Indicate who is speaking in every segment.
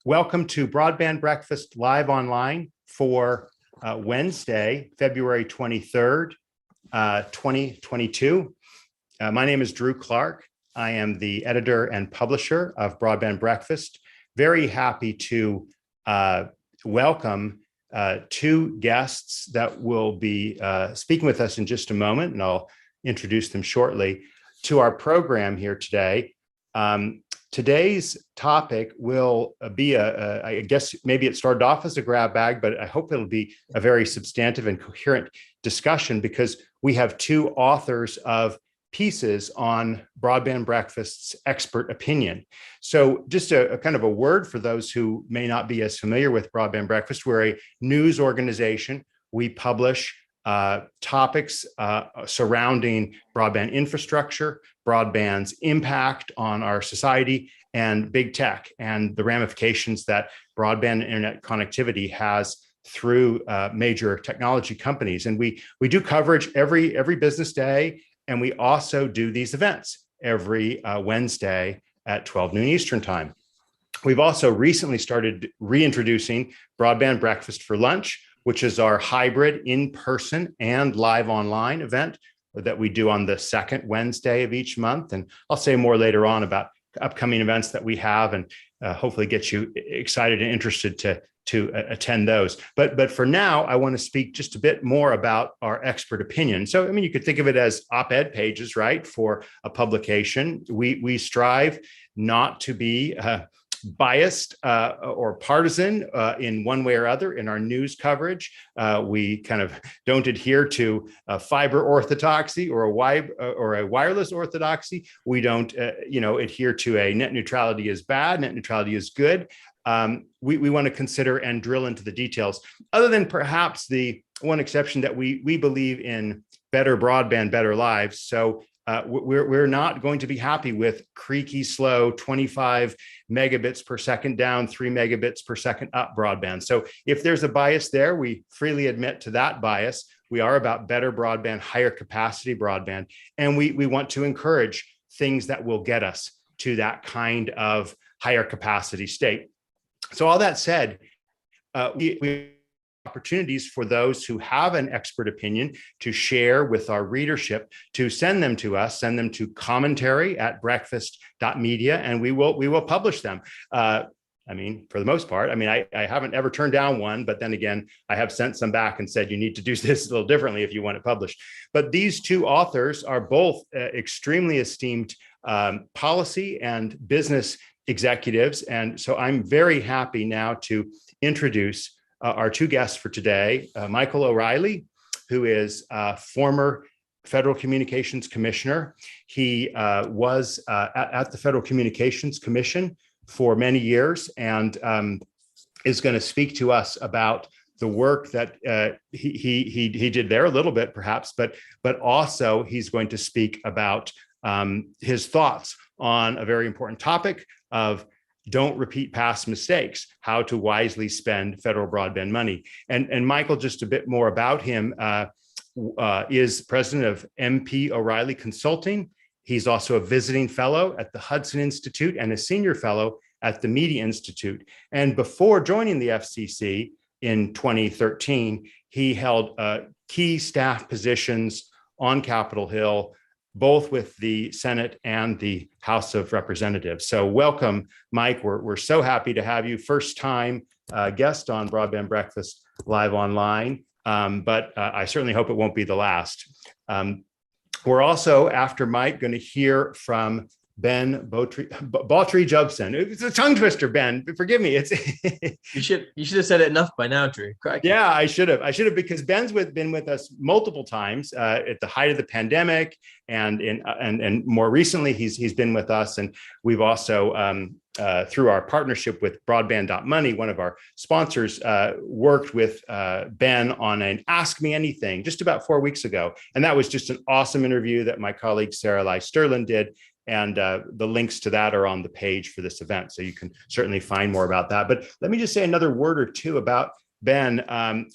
Speaker 1: Welcome to Broadband Breakfast Live Online for Wednesday, February 23rd, 2022. My name is Drew Clark. I am the editor and publisher of Broadband Breakfast. Very happy to welcome two guests that will be speaking with us in just a moment, and I'll introduce them shortly, to our program here today. Today's topic will be I guess maybe it started off as a grab bag, but I hope it'll be a very substantive and coherent discussion because we have two authors of pieces on Broadband Breakfast's expert opinion. So just a kind of a word for those who may not be as familiar with Broadband Breakfast. We're a news organization. We publish topics surrounding broadband infrastructure, broadband's impact on our society, and big tech, and the ramifications that broadband internet connectivity has through major technology companies. And we do coverage every business day, and we also do these events every Wednesday at 12 noon Eastern time. We've also recently started reintroducing Broadband Breakfast for Lunch, which is our hybrid in-person and live online event that we do on the second Wednesday of each month. And I'll say more later on about upcoming events that we have, and hopefully get you excited and interested to attend those. But for now, I want to speak just a bit more about our expert opinion. So, I mean, you could think of it as op-ed pages, right, for a publication. We strive not to be biased or partisan in one way or other in our news coverage. We kind of don't adhere to fiber orthodoxy or a wireless orthodoxy. We don't, adhere to a net neutrality is bad, net neutrality is good. We want to consider and drill into the details, other than perhaps the one exception that we believe in better broadband, better lives. So we're not going to be happy with creaky, slow, 25 megabits per second down, 3 megabits per second up broadband. So if there's a bias there, we freely admit to that bias. We are about better broadband, higher capacity broadband, and we want to encourage things that will get us to that kind of higher capacity state. So all that said, we opportunities for those who have an expert opinion to share with our readership, to send them to us, send them to commentary@breakfast.media, and we will publish them. For the most part, I haven't ever turned down one, but then again, I have sent some back and said, you need to do this a little differently if you want it published. But these two authors are both extremely esteemed policy and business executives. And so I'm very happy now to introduce our two guests for today, Michael O'Reilly, who is a former Federal Communications Commissioner. He was at the Federal Communications Commission for many years, and is going to speak to us about the work that he did there a little bit, perhaps, but also he's going to speak about his thoughts on a very important topic of don't repeat past mistakes, how to wisely spend federal broadband money. And Michael, just a bit more about him, is president of MP O'Reilly Consulting. He's also a visiting fellow at the Hudson Institute and a senior fellow at the Media Institute. And before joining the FCC in 2013, he held key staff positions on Capitol Hill, both with the Senate and the House of Representatives. So welcome, Mike. We're so happy to have you. First time guest on Broadband Breakfast Live Online, but I certainly hope it won't be the last. We're also, after Mike, going to hear from Ben Baldry-Jobson. It's a tongue twister, Ben. Forgive me. It's
Speaker 2: you should have said it enough by now, Drew. Correct.
Speaker 1: Yeah, I should have because Ben's been with us multiple times at the height of the pandemic, and more recently he's been with us, and we've also through our partnership with Broadband.money, one of our sponsors, worked with Ben on an Ask Me Anything just about 4 weeks ago, and that was just an awesome interview that my colleague Sarah Lai Sterlin did. And the links to that are on the page for this event, so you can certainly find more about that. But let me just say another word or two about Ben.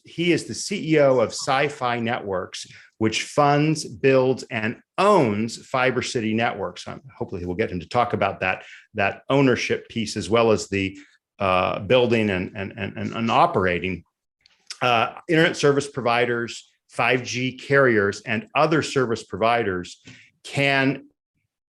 Speaker 1: He is the CEO of Sci-Fi Networks, which funds, builds, and owns Fiber City Networks. Hopefully we'll get him to talk about that ownership piece, as well as the building and operating, internet service providers, 5G carriers, and other service providers can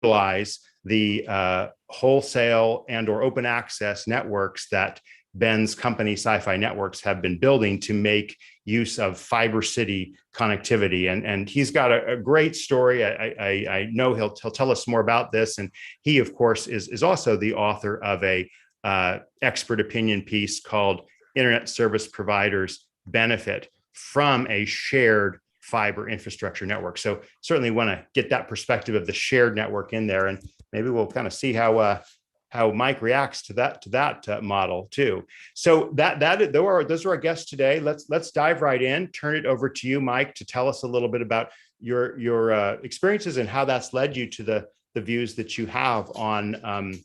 Speaker 1: utilize the wholesale and or open access networks that Ben's company, Sci-Fi Networks, have been building to make use of fiber city connectivity. And he's got a great story. I know he'll tell us more about this. And he, of course, is also the author of a expert opinion piece called Internet Service Providers Benefit from a Shared Fiber Infrastructure Network. So certainly want to get that perspective of the shared network in there. And maybe we'll kind of see how Mike reacts to that model too. So those are our guests today. Let's dive right in. Turn it over to you, Mike, to tell us a little bit about your experiences and how that's led you to the views that you have on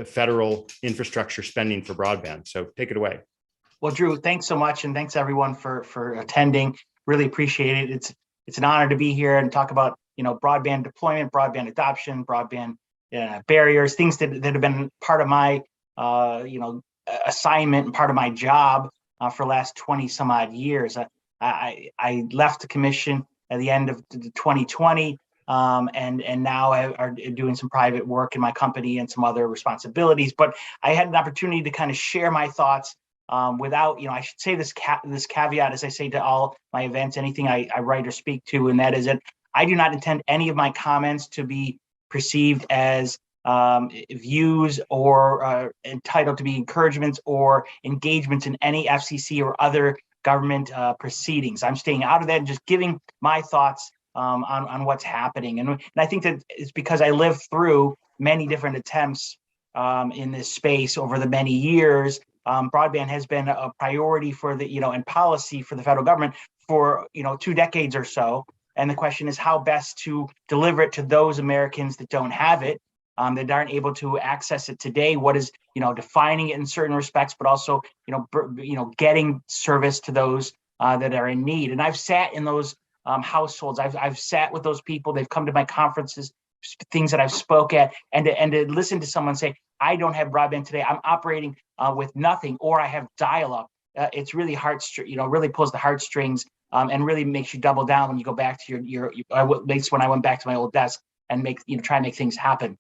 Speaker 1: federal infrastructure spending for broadband. So take it away.
Speaker 3: Well, Drew, thanks so much, and thanks everyone for attending. Really appreciate it. It's an honor to be here and talk about broadband deployment, broadband adoption, broadband barriers, things that have been part of my assignment and part of my job for the last 20 some odd years. I left the commission at the end of 2020, and now are doing some private work in my company and some other responsibilities. But I had an opportunity to kind of share my thoughts without, I should say this caveat, as I say to all my events, anything I write or speak to, and that is that I do not intend any of my comments to be perceived as views or entitled to be encouragements or engagements in any FCC or other government proceedings. I'm staying out of that and just giving my thoughts on what's happening. And I think that it's because I lived through many different attempts in this space over the many years. Broadband has been a priority for the, and policy for the federal government for, 2 decades or so. And the question is how best to deliver it to those Americans that don't have it, that aren't able to access it today. What is, defining it in certain respects, but also, getting service to those that are in need. And I've sat in those households. I've sat with those people. They've come to my conferences, things that I've spoke at, and to listen to someone say, I don't have broadband today. I'm operating with nothing, or I have dial-up. It's really really pulls the heartstrings and really makes you double down when you go back to at least when I went back to my old desk and try and make things happen.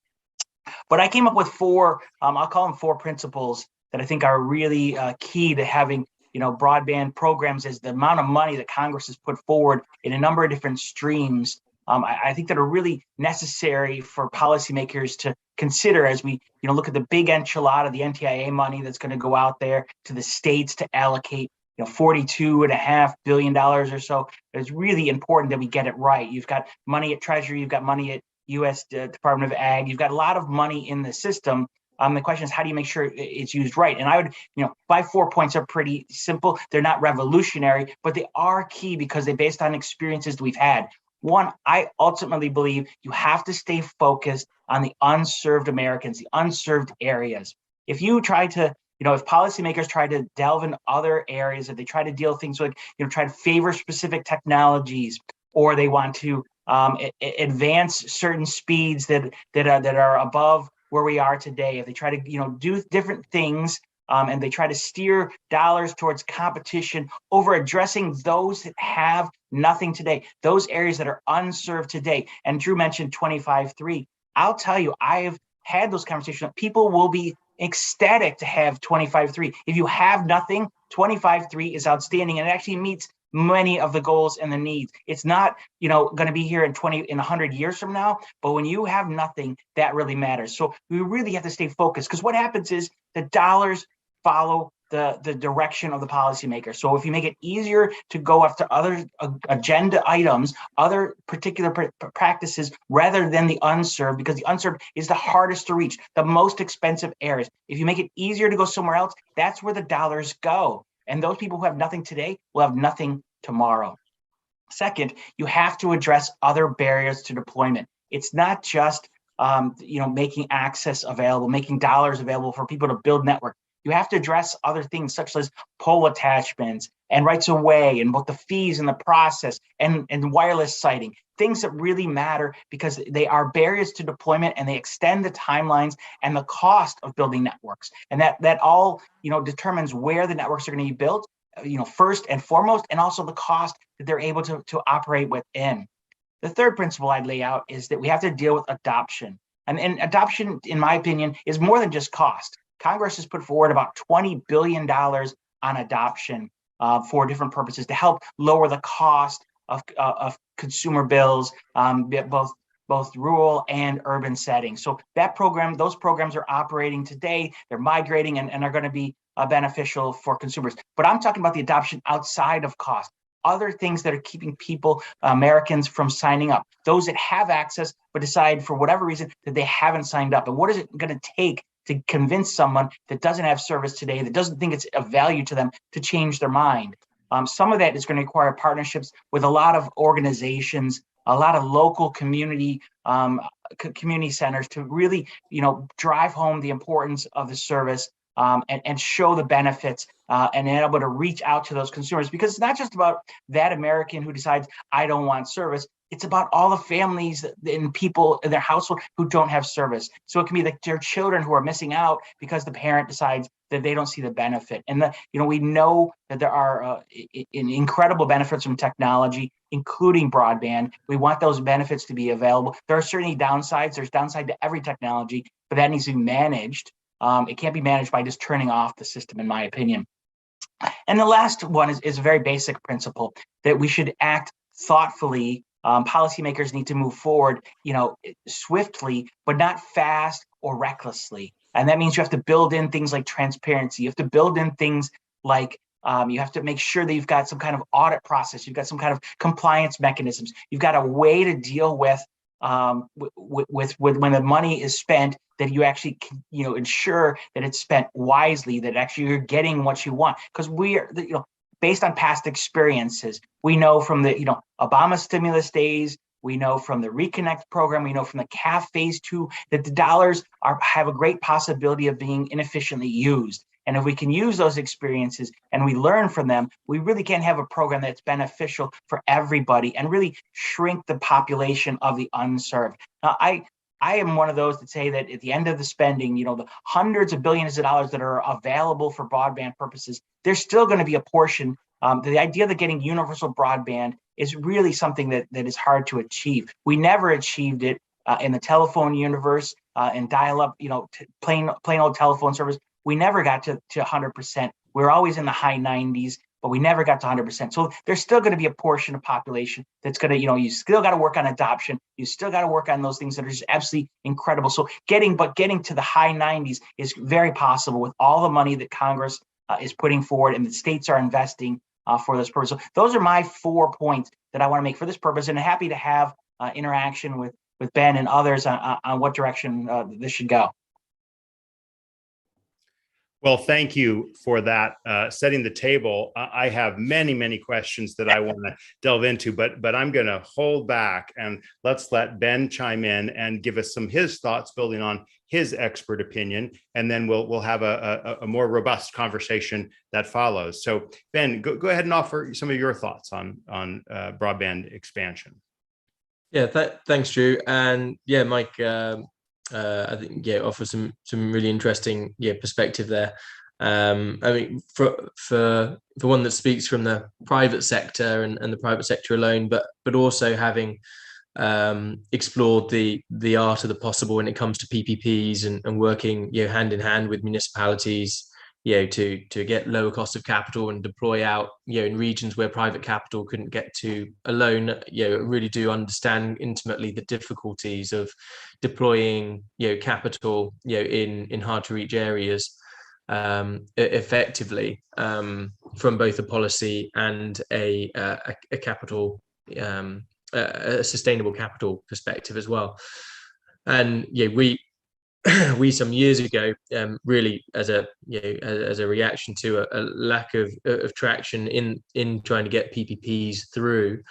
Speaker 3: But I came up with 4, I'll call them 4 principles that I think are really key to having, broadband programs, is the amount of money that Congress has put forward in a number of different streams. I think that are really necessary for policymakers to consider as we, look at the big enchilada, the NTIA money that's going to go out there to the states to allocate, $42.5 billion or so. It's really important that we get it right. You've got money at Treasury, you've got money at U.S. Department of Ag, you've got a lot of money in the system. The question is, how do you make sure it's used right? And I would, my 4 points are pretty simple. They're not revolutionary, but they are key because they're based on experiences that we've had. One, I ultimately believe you have to stay focused on the unserved Americans, the unserved areas. If you try to, if policymakers try to delve in other areas, if they try to deal with things like, try to favor specific technologies, or they want to advance certain speeds that are above where we are today, if they try to, do different things, and they try to steer dollars towards competition over addressing those that have nothing today, those areas that are unserved today. And Drew mentioned 25.3. I'll tell you, I have had those conversations. People will be ecstatic to have 25.3. If you have nothing, 25.3 is outstanding, and it actually meets many of the goals and the needs. It's not, going to be here in 100 years from now, but when you have nothing, that really matters. So we really have to stay focused, because what happens is the dollars follow the direction of the policymaker. So if you make it easier to go after other agenda items, other particular practices, rather than the unserved, because the unserved is the hardest to reach, the most expensive areas. If you make it easier to go somewhere else, that's where the dollars go. And those people who have nothing today will have nothing tomorrow. Second, you have to address other barriers to deployment. It's not just making access available, making dollars available for people to build network. You have to address other things such as pole attachments and rights of way and both the fees and the process and wireless siting, things that really matter because they are barriers to deployment and they extend the timelines and the cost of building networks. And that all, determines where the networks are going to be built, first and foremost, and also the cost that they're able to operate within. The third principle I'd lay out is that we have to deal with adoption. And adoption, in my opinion, is more than just cost. Congress has put forward about $20 billion on adoption for different purposes to help lower the cost of consumer bills, both rural and urban settings. So those programs are operating today. They're migrating and are going to be beneficial for consumers. But I'm talking about the adoption outside of cost. Other things that are keeping people, Americans, from signing up. Those that have access but decide for whatever reason that they haven't signed up. And what is it going to take to convince someone that doesn't have service today, that doesn't think it's of value to them, to change their mind? Some of that is going to require partnerships with a lot of organizations, a lot of local community centers to really, drive home the importance of the service and show the benefits and then able to reach out to those consumers, because it's not just about that American who decides I don't want service. It's about all the families and people in their household who don't have service. So it can be their children who are missing out because the parent decides that they don't see the benefit. And we know that there are incredible benefits from technology, including broadband. We want those benefits to be available. There are certainly downsides. There's downside to every technology, but that needs to be managed. It can't be managed by just turning off the system, in my opinion. And the last one is a very basic principle that we should act thoughtfully. Policymakers need to move forward, swiftly, but not fast or recklessly. And that means you have to build in things like transparency. You have to build in things like you have to make sure that you've got some kind of audit process. You've got some kind of compliance mechanisms. You've got a way to deal with when the money is spent, that you actually can, ensure that it's spent wisely, that actually you're getting what you want. Because we are, based on past experiences, we know from the Obama stimulus days, we know from the Reconnect program, we know from the CAF phase 2 that the dollars have a great possibility of being inefficiently used. And if we can use those experiences and we learn from them, we really can have a program that's beneficial for everybody and really shrink the population of the unserved. Now, I am one of those that say that at the end of the spending, the hundreds of billions of dollars that are available for broadband purposes, there's still going to be a portion. The idea that getting universal broadband is really something that is hard to achieve. We never achieved it in the telephone universe, and dial-up, plain old telephone service. We never got to 100%. We're always in the high 90s, but we never got to 100%. So there's still going to be a portion of population that's going to, you still got to work on adoption. You still got to work on those things that are just absolutely incredible. So getting to the high 90s is very possible with all the money that Congress is putting forward and the states are investing for this purpose. So those are my 4 points that I want to make for this purpose, and happy to have interaction with Ben and others on what direction this should go.
Speaker 1: Well, thank you for that, setting the table. I have many, many questions that I want to delve into, but I'm going to hold back and let's let Ben chime in and give us his thoughts, building on his expert opinion, and then we'll have a more robust conversation that follows. So, Ben, go ahead and offer some of your thoughts on broadband expansion.
Speaker 2: Yeah, thanks, Drew, and yeah, Mike. I think offer some really interesting perspective there. I mean, for one that speaks from the private sector and the private sector alone, but also having explored the art of the possible when it comes to PPPs and working hand in hand with municipalities to get lower cost of capital and deploy out in regions where private capital couldn't get to alone. Really do understand intimately the difficulties of deploying capital in hard to reach areas effectively from both a policy and a capital a sustainable capital perspective as well. And we some years ago, really as a reaction to a lack of traction in trying to get PPPs through,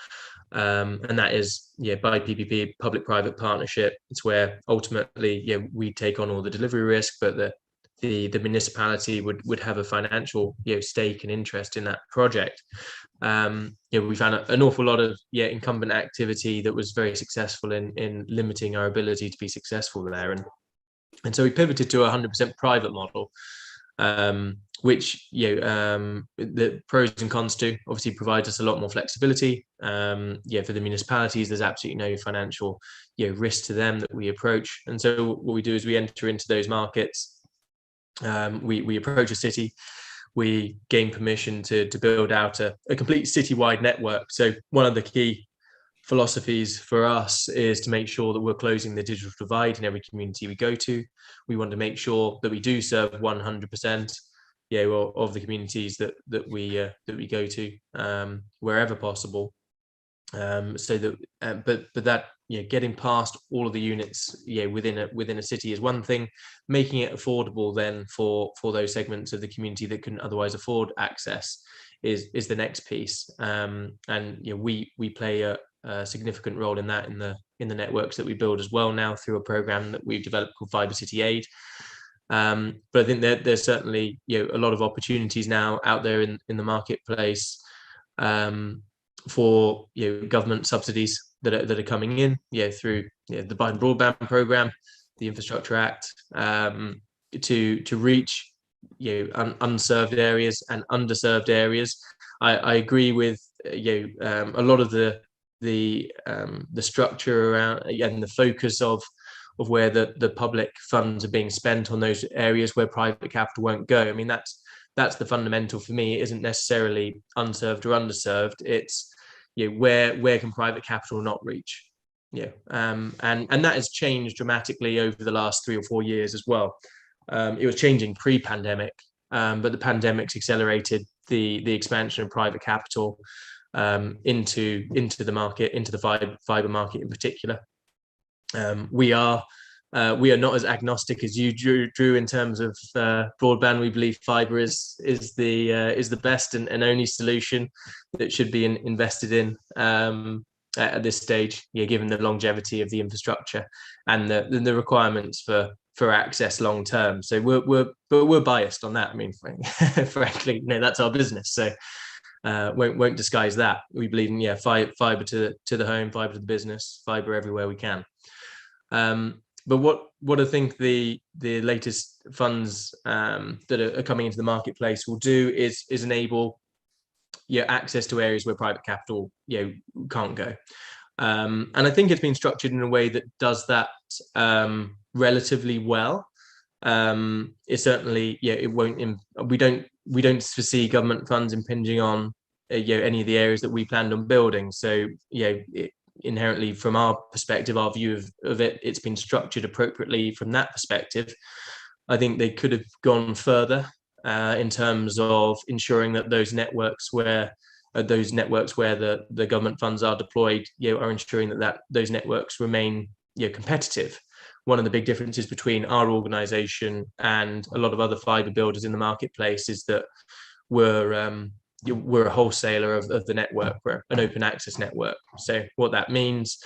Speaker 2: and that is by PPP, public-private partnership. It's where ultimately we take on all the delivery risk, but the the municipality would have a financial stake and interest in that project. We found an awful lot of incumbent activity that was very successful in limiting our ability to be successful there, and so we pivoted to a 100% private model, which the pros and cons to obviously provides us a lot more flexibility. For the municipalities, there's absolutely no financial risk to them that we approach, and so what we do is we enter into those markets. We approach a city, we gain permission to build out a complete citywide network. So one of the key philosophies for us is to make sure that we're closing the digital divide in every community we go to. We want to make sure that we do serve 100% of the communities that we go to, wherever possible. So that but that getting past all of the units within a city is one thing. Making it affordable then for those segments of the community that couldn't otherwise afford access is the next piece. And we play a significant role in that in the networks that we build as well now through a program that we've developed called Fiber City Aid. But I think there's certainly a lot of opportunities now out there in the marketplace for government subsidies that are coming in through the Biden Broadband program, the Infrastructure Act, to reach unserved areas and underserved areas. I agree with a lot of the structure around and the focus of where the public funds are being spent on those areas where private capital won't go. I mean, that's the fundamental for me. It isn't necessarily unserved or underserved. It's where can private capital not reach? And that has changed dramatically over the last 3 or 4 years as well. It was changing pre-pandemic, but the pandemic's accelerated the expansion of private capital into the market, into the fiber market in particular. We are not as agnostic as you, Drew, in terms of broadband. We believe fiber is the best and only solution that should be invested in at this stage, given the longevity of the infrastructure and the requirements for access long term. So we're biased on that. I mean, frankly, that's our business. So won't disguise that. We believe in fiber to the home, fiber to the business, fiber everywhere we can. But what I think the latest funds that are coming into the marketplace will do is enable access to areas where private capital can't go. And I think it's been structured in a way that does that relatively well. It certainly it won't. We don't foresee government funds impinging on any of the areas that we planned on building. So inherently, from our perspective, our view of it, it's been structured appropriately from that perspective. I think they could have gone further in terms of ensuring that those networks where the government funds are deployed are ensuring that those networks remain competitive. One of the big differences between our organization and a lot of other fiber builders in the marketplace is that we're a wholesaler of the network. We're an open access network. So what that means,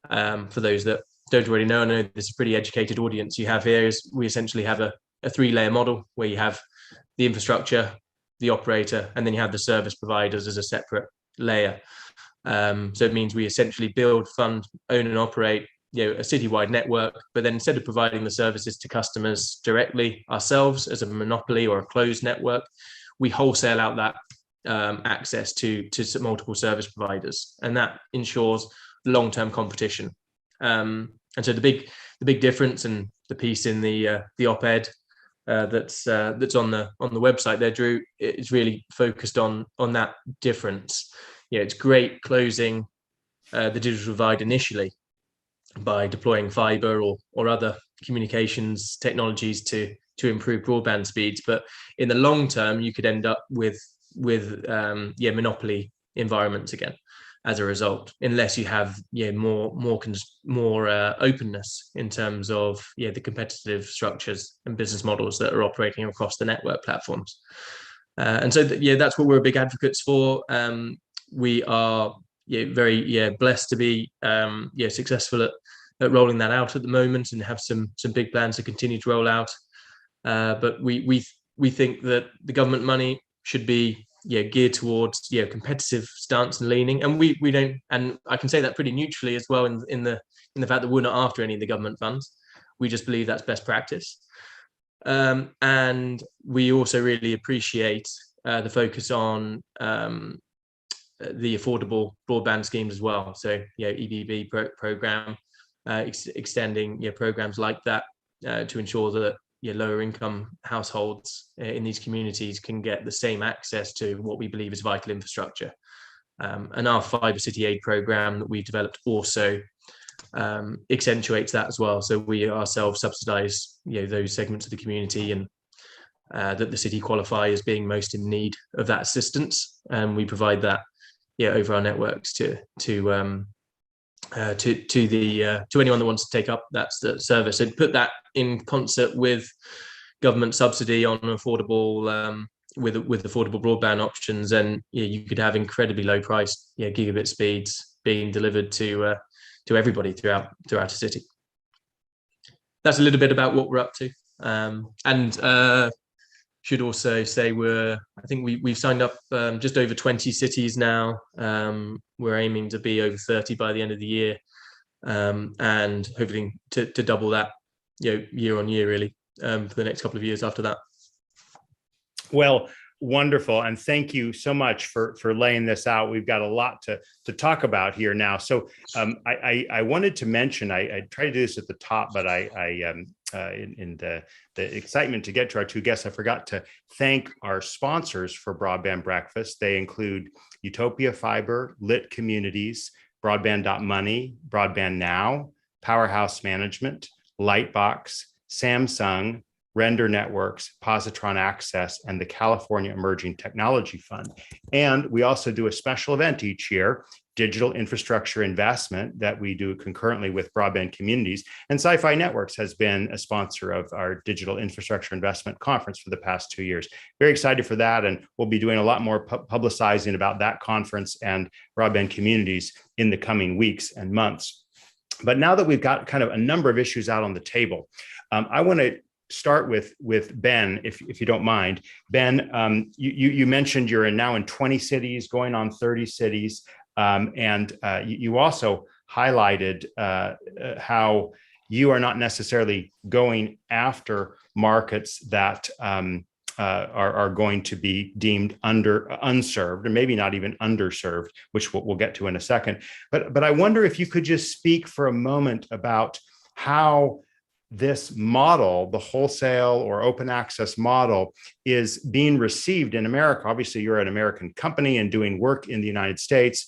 Speaker 2: for those that don't already know, I know there's a pretty educated audience you have here, is we essentially have a 3-layer model where you have the infrastructure, the operator, and then you have the service providers as a separate layer. So it means we essentially build, fund, own and operate a citywide network, but then instead of providing the services to customers directly ourselves as a monopoly or a closed network, we wholesale out that access to multiple service providers, and that ensures long-term competition. And so the big difference, and the piece in the op-ed that's on the website there, Drew, is really focused on that difference. It's great closing the digital divide initially by deploying fiber or other communications technologies to improve broadband speeds, but in the long term you could end up with monopoly environments again as a result, unless you have more openness in terms of the competitive structures and business models that are operating across the network platforms. And so that's what we're big advocates for. We are very blessed to be successful at rolling that out at the moment, and have some big plans to continue to roll out. but we think that the government money should be geared towards competitive stance and leaning, and we don't, and I can say that pretty neutrally as well in the fact that we're not after any of the government funds. We just believe that's best practice, and we also really appreciate the focus on the affordable broadband schemes as well. So EBB program, extending programs like that to ensure that lower income households in these communities can get the same access to what we believe is vital infrastructure. And our Fibre City Aid program that we developed also accentuates that as well. So we ourselves subsidise those segments of the community and that the city qualify as being most in need of that assistance, and we provide that over our networks to anyone that wants to take up that service, and put that in concert with government subsidy on affordable with affordable broadband options, and you could have incredibly low priced gigabit speeds being delivered to everybody throughout a city. That's a little bit about what we're up to, and should also say I think we've signed up just over 20 cities now. We're aiming to be over 30 by the end of the year, and hoping to double that year on year, really, for the next couple of years after that.
Speaker 1: Well, wonderful. And thank you so much for laying this out. We've got a lot to talk about here now. So I wanted to mention, I tried to do this at the top, but in the excitement to get to our two guests, I forgot to thank our sponsors for Broadband Breakfast. They include Utopia Fiber, Lit Communities, Broadband.money, Broadband Now, Powerhouse Management, Lightbox, Samsung, Render Networks, Positron Access, and the California Emerging Technology Fund. And we also do a special event each year, Digital Infrastructure Investment, that we do concurrently with Broadband Communities. And Sci-Fi Networks has been a sponsor of our Digital Infrastructure Investment Conference for the past 2 years. Very excited for that. And we'll be doing a lot more publicizing about that conference and Broadband Communities in the coming weeks and months. But now that we've got kind of a number of issues out on the table, I want to start with Ben, if you don't mind. Ben, you mentioned you're now in 20 cities, going on 30 cities, and you also highlighted how you are not necessarily going after markets that are going to be deemed unserved, or maybe not even underserved, which we'll get to in a second. But I wonder if you could just speak for a moment about how this model, the wholesale or open access model, is being received in America. Obviously, you're an American company and doing work in the United States.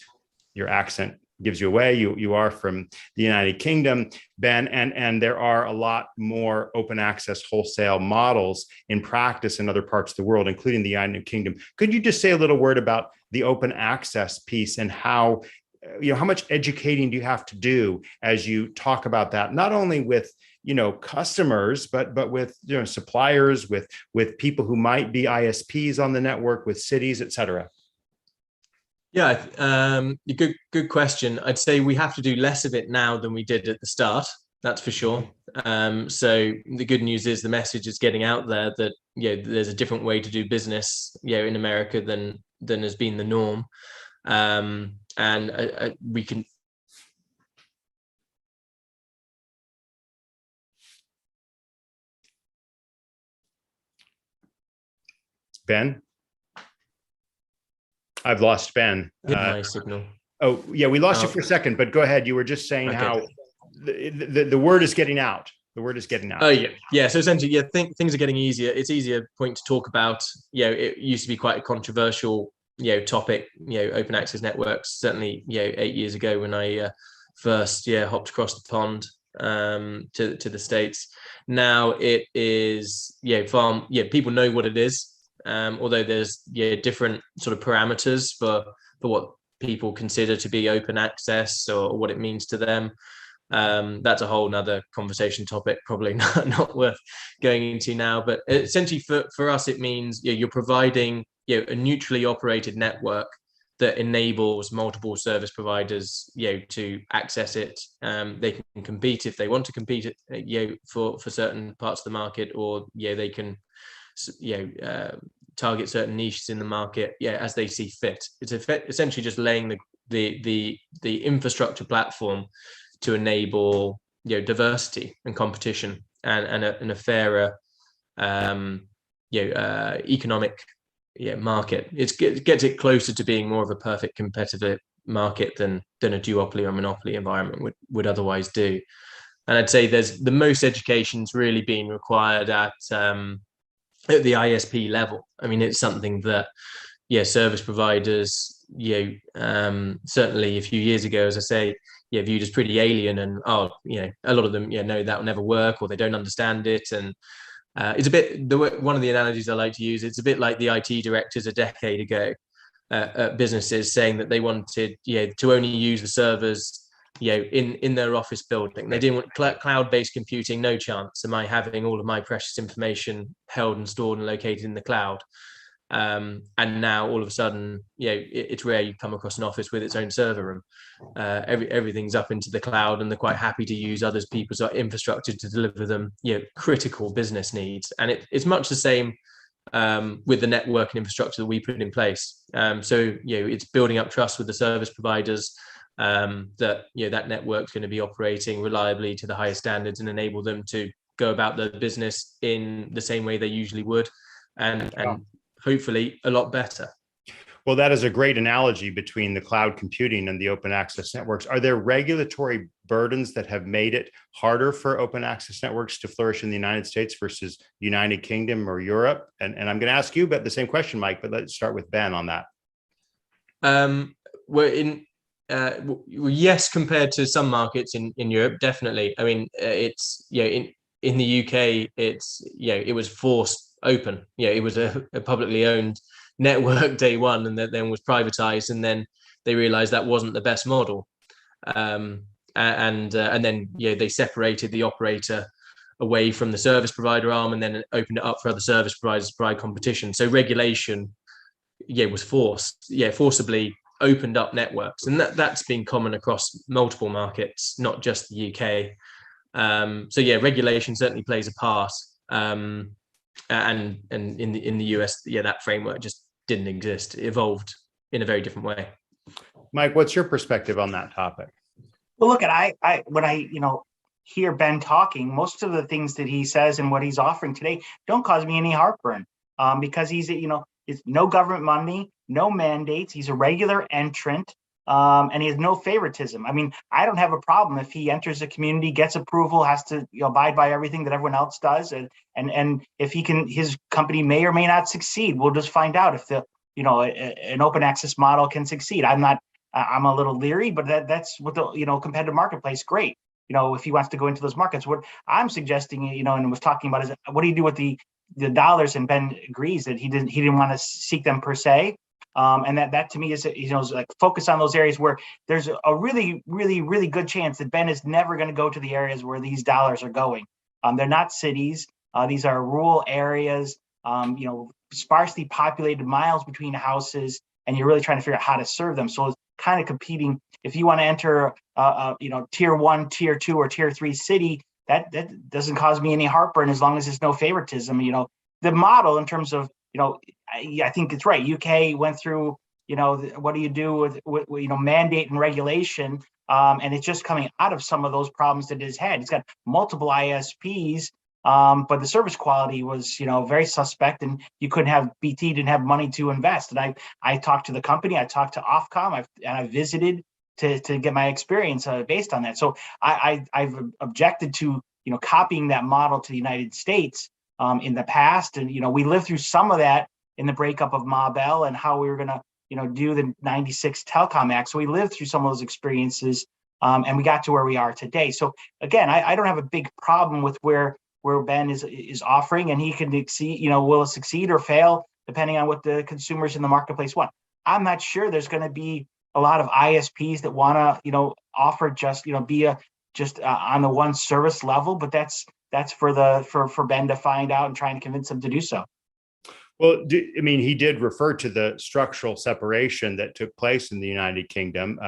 Speaker 1: Your accent gives you away. You are from the United Kingdom, Ben, and there are a lot more open access wholesale models in practice in other parts of the world, including the United Kingdom. Could you just say a little word about the open access piece and how much educating do you have to do as you talk about that, not only with customers, but with suppliers, with people who might be ISPs on the network, with cities, et cetera?
Speaker 2: Yeah, good question. I'd say we have to do less of it now than we did at the start. That's for sure. So the good news is the message is getting out there that there's a different way to do business in America than has been the norm, and we can.
Speaker 1: Ben? I've lost Ben.
Speaker 2: My signal.
Speaker 1: Oh, yeah, we lost you for a second, but go ahead. You were just saying how the word is getting out. The word is getting out.
Speaker 2: Oh, yeah. So essentially, things are getting easier. It's easier point to talk about. It used to be quite a controversial, topic. Open access networks. Certainly, 8 years ago when I first, hopped across the pond to the States. Now it is, people know what it is. Although there's different sort of parameters for what people consider to be open access or what it means to them. That's a whole nother conversation topic, probably not worth going into now. But essentially for us, it means you're providing a neutrally operated network that enables multiple service providers, to access it. They can compete if they want to compete, for certain parts of the market, or they can, target certain niches in the market, as they see fit. It's essentially just laying the infrastructure platform to enable diversity and competition and a fairer economic market. It gets it closer to being more of a perfect competitive market than a duopoly or monopoly environment would otherwise do. And I'd say there's the most education's really been required at the ISP level. I mean, it's something that service providers certainly a few years ago, as I say, viewed as pretty alien, and a lot of them no, that will never work, or they don't understand it. And it's a bit, one of the analogies I like to use, it's a bit like the IT directors a decade ago at businesses saying that they wanted to only use the servers in their office building. They didn't want cloud-based computing. No chance am I having all of my precious information held and stored and located in the cloud. And now all of a sudden, it's rare you come across an office with its own server room. Everything's up into the cloud, and they're quite happy to use other people's infrastructure to deliver them critical business needs. And it's much the same with the network and infrastructure that we put in place. So it's building up trust with the service providers, that that network's going to be operating reliably to the highest standards and enable them to go about their business in the same way they usually would, and hopefully a lot better.
Speaker 1: Well, that is a great analogy between the cloud computing and the open access networks. Are there regulatory burdens that have made it harder for open access networks to flourish in the United States versus United Kingdom or Europe? And I'm going to ask you about the same question, Mike, but let's start with Ben on that.
Speaker 2: Yes, compared to some markets in Europe, definitely. I mean, it's in the UK, it was forced open. It was a publicly owned network day one, and that then was privatized, and then they realized that wasn't the best model, and then they separated the operator away from the service provider arm, and then opened it up for other service providers to provide competition. So regulation was forcibly opened up networks, and that's been common across multiple markets, not just the UK. So regulation certainly plays a part, and in the US, that framework just didn't exist. It evolved in a very different way.
Speaker 1: Mike, what's your perspective on that topic?
Speaker 3: Well, look, when I hear Ben talking, most of the things that he says and what he's offering today don't cause me any heartburn, because he's it's no government money, no mandates. He's a regular entrant, and he has no favoritism. I mean, I don't have a problem if he enters a community, gets approval, has to abide by everything that everyone else does, and if he can, his company may or may not succeed. We'll just find out if an open access model can succeed. I'm a little leery, but that's what the competitive marketplace. Great. If he wants to go into those markets, what I'm suggesting, and was talking about, is what do you do with the dollars? And Ben agrees that he didn't want to seek them per se. And that to me is, like, focus on those areas where there's a really, really, really good chance that Ben is never going to go to the areas where these dollars are going. They're not cities. These are rural areas, sparsely populated, miles between houses, and you're really trying to figure out how to serve them. So it's kind of competing. If you want to enter, tier 1, tier 2, or tier 3 city, that doesn't cause me any heartburn as long as there's no favoritism. The model in terms of, I think it's right. UK went through, what do you do with mandate and regulation, and it's just coming out of some of those problems that it's had. It's got multiple ISPs, but the service quality was, very suspect, and you couldn't have, BT didn't have money to invest. And I talked to the company, I talked to Ofcom, I visited to get my experience based on that. So I've objected to, copying that model to the United States in the past. And, we lived through some of that in the breakup of Ma Bell and how we were going to, do the 96 Telecom Act. So we lived through some of those experiences, and we got to where we are today. So again, I don't have a big problem with where Ben is offering, and he can succeed, will succeed or fail depending on what the consumers in the marketplace want. I'm not sure there's going to be a lot of ISPs that want to, offer just, be on the one service level, but that's for Ben to find out and try and convince them to do so.
Speaker 1: Well, I mean, he did refer to the structural separation that took place in the United Kingdom.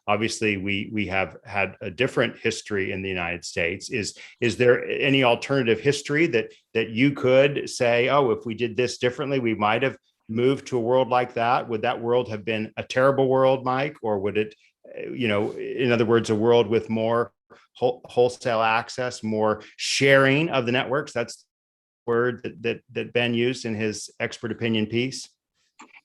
Speaker 1: Obviously, we have had a different history in the United States. Is there any alternative history that you could say, oh, if we did this differently, we might have moved to a world like that? Would that world have been a terrible world, Mike, or would it, in other words, a world with more wholesale access, more sharing of the networks? That's word that Ben used in his expert opinion piece?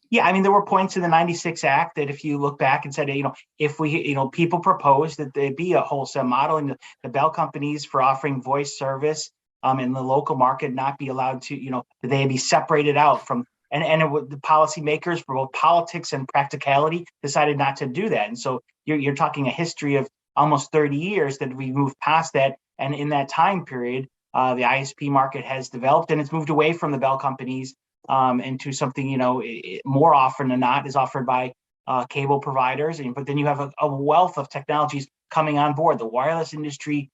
Speaker 3: Yeah, I mean, there were points in the 96 Act that if you look back and said, if we, people proposed that there be a wholesale model and the bell companies for offering voice service in the local market not be allowed to, they be separated out from, the policymakers for both politics and practicality decided not to do that. And so you're talking a history of almost 30 years that we moved past that. And in that time period, the ISP market has developed and it's moved away from the bell companies into something, more often than not is offered by cable providers. But then you have a wealth of technologies coming on board. The wireless industry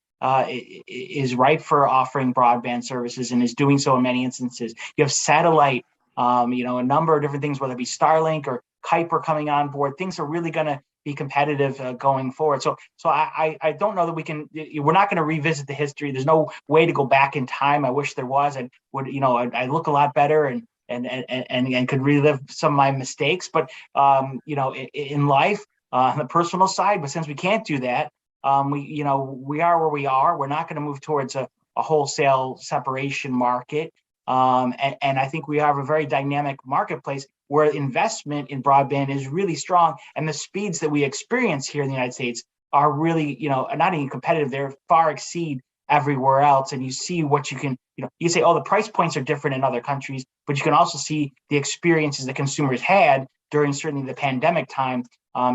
Speaker 3: is ripe for offering broadband services and is doing so in many instances. You have satellite, a number of different things, whether it be Starlink or Kuiper coming on board. Things are really going to be competitive going forward. So I don't know that we're not going to revisit the history. There's no way to go back in time. I wish there was. I would, I look a lot better and could relive some of my mistakes. But, in life, on the personal side, but since we can't do that, we are where we are. We're not going to move towards a wholesale separation market. And I think we have a very dynamic marketplace where investment in broadband is really strong. And the speeds that we experience here in the United States are really, not even competitive. They're far exceed everywhere else. And you see what you can, you say, oh, the price points are different in other countries, but you can also see the experiences that consumers had during certainly the pandemic time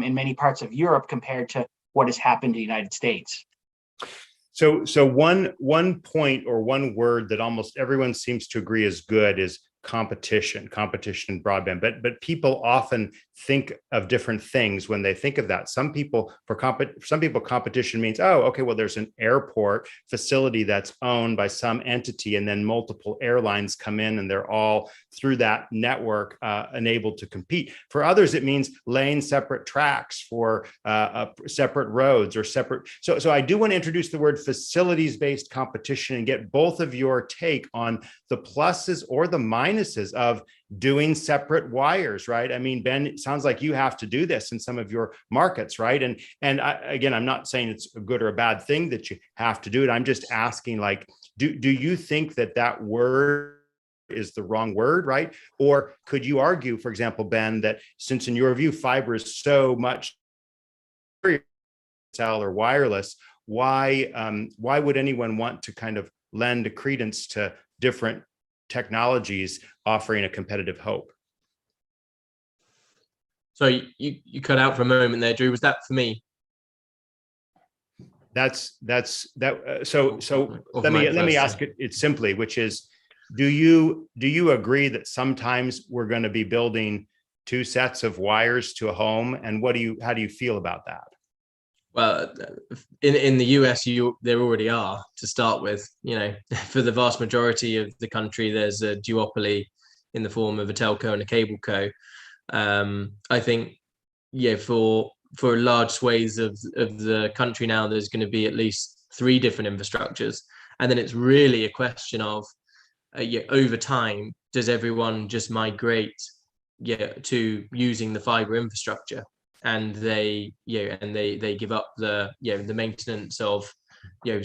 Speaker 3: in many parts of Europe compared to what has happened in the United States.
Speaker 1: So one point or one word that almost everyone seems to agree is good is competition in broadband, but people often think of different things when they think of that. Some people competition means, oh, okay, well, there's an airport facility that's owned by some entity, and then multiple airlines come in, and they're all through that network enabled to compete. For others, it means laying separate tracks for separate roads or separate. So I do want to introduce the word facilities-based competition and get both of your take on the pluses or the minuses of doing separate wires, right? I mean, Ben, it sounds like you have to do this in some of your markets, right? And again, I'm not saying it's a good or a bad thing that you have to do it. I'm just asking, like, do you think that word is the wrong word, right? Or could you argue, for example, Ben, that since in your view fiber is so much cell or wireless, why would anyone want to kind of lend a credence to different technologies offering a competitive hope?
Speaker 2: So you cut out for a moment there, Drew. Was that for me?
Speaker 1: That's that. So let me ask it simply, which is, do you agree that sometimes we're going to be building two sets of wires to a home? And how do you feel about that?
Speaker 2: Well, in the US, there already are, to start with. For the vast majority of the country, there's a duopoly in the form of a telco and a cable co. I think, for large swathes of the country now, there's going to be at least 3 different infrastructures, and then it's really a question of, over time, does everyone just migrate, to using the fiber infrastructure? And they give up the maintenance of the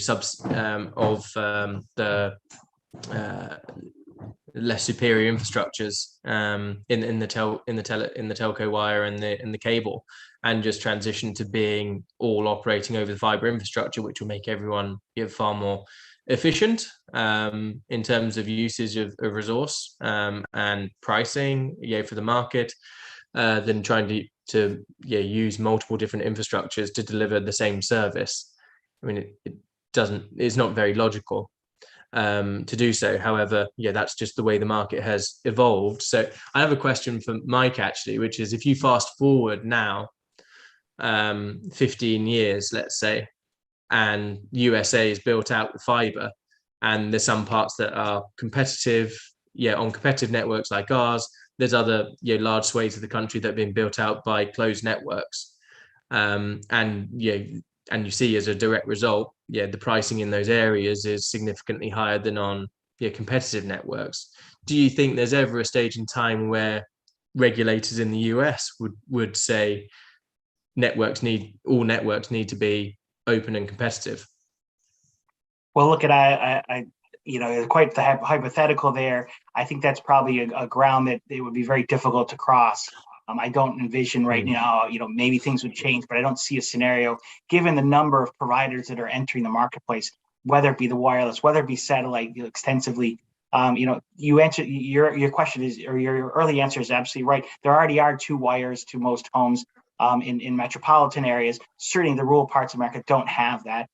Speaker 2: less superior infrastructures in the telco wire and the cable, and just transition to being all operating over the fiber infrastructure, which will make everyone far more efficient in terms of usage of resource and pricing for the market, than trying to use multiple different infrastructures to deliver the same service. I mean, it's not very logical to do so. However, that's just the way the market has evolved. So I have a question for Mike, actually, which is, if you fast forward now 15 years, let's say, and USA is built out with fiber, and there's some parts that are competitive on competitive networks like ours. There's other large swathes of the country that have been built out by closed networks, and you see as a direct result, the pricing in those areas is significantly higher than on competitive networks. Do you think there's ever a stage in time where regulators in the US would say all networks need to be open and competitive?
Speaker 3: Well, look, quite the hypothetical there. I think that's probably a ground that it would be very difficult to cross. I don't envision right now, maybe things would change, but I don't see a scenario given the number of providers that are entering the marketplace, whether it be the wireless, whether it be satellite, extensively. You answer your question is, or your early answer is absolutely right. There already are 2 wires to most homes in metropolitan areas. Certainly, the rural parts of America don't have that.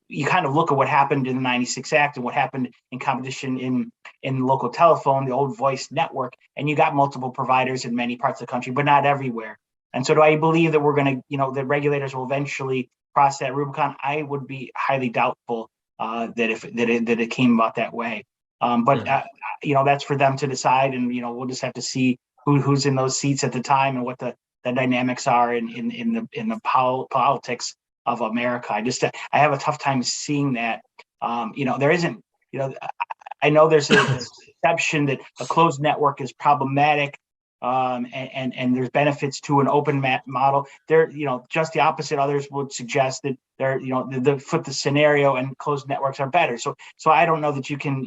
Speaker 3: You kind of look at what happened in the '96 Act and what happened in competition in local telephone, the old voice network, and you got multiple providers in many parts of the country, but not everywhere. And so, do I believe that we're going to, that regulators will eventually cross that Rubicon? I would be highly doubtful that it came about that way. But that's for them to decide, and we'll just have to see who's in those seats at the time and what the dynamics are in the politics of America. I have a tough time seeing that. There isn't. I know there's a perception that a closed network is problematic, and there's benefits to an open model. There, just the opposite. Others would suggest that the scenario and closed networks are better. So I don't know that you can,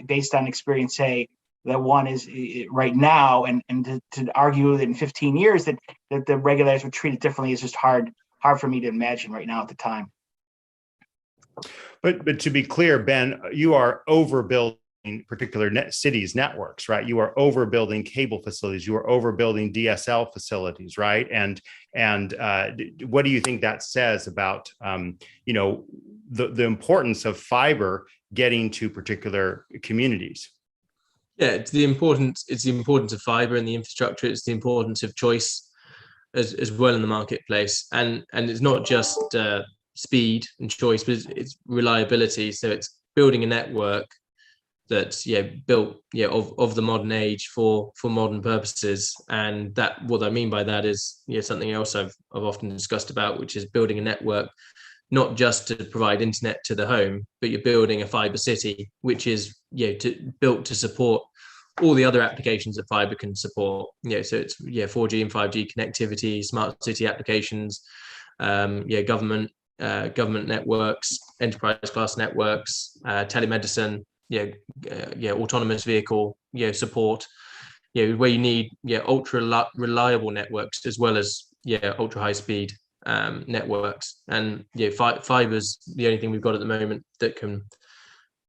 Speaker 3: based on experience, say that one is right now, and to argue that in 15 years that the regulators would treat it differently is just hard for me to imagine right now at the time.
Speaker 1: But to be clear, Ben, you are overbuilding particular cities networks, right? You are overbuilding cable facilities. You are overbuilding DSL facilities, right? And what do you think that says about the importance of fiber getting to particular communities?
Speaker 2: Yeah, it's the importance of fiber and the infrastructure. It's the importance of choice as well in the marketplace, and it's not just speed and choice, but it's reliability. So it's building a network that's built of the modern age for modern purposes. And that, what I mean by that is something else I've often discussed about, which is building a network not just to provide internet to the home, but you're building a fiber city, which is built to support all the other applications that fiber can support. So it's 4G and 5G connectivity, smart city applications, government networks, enterprise class networks, telemedicine, autonomous vehicle support, where you need ultra reliable networks as well as ultra high speed networks. And fiber's the only thing we've got at the moment that can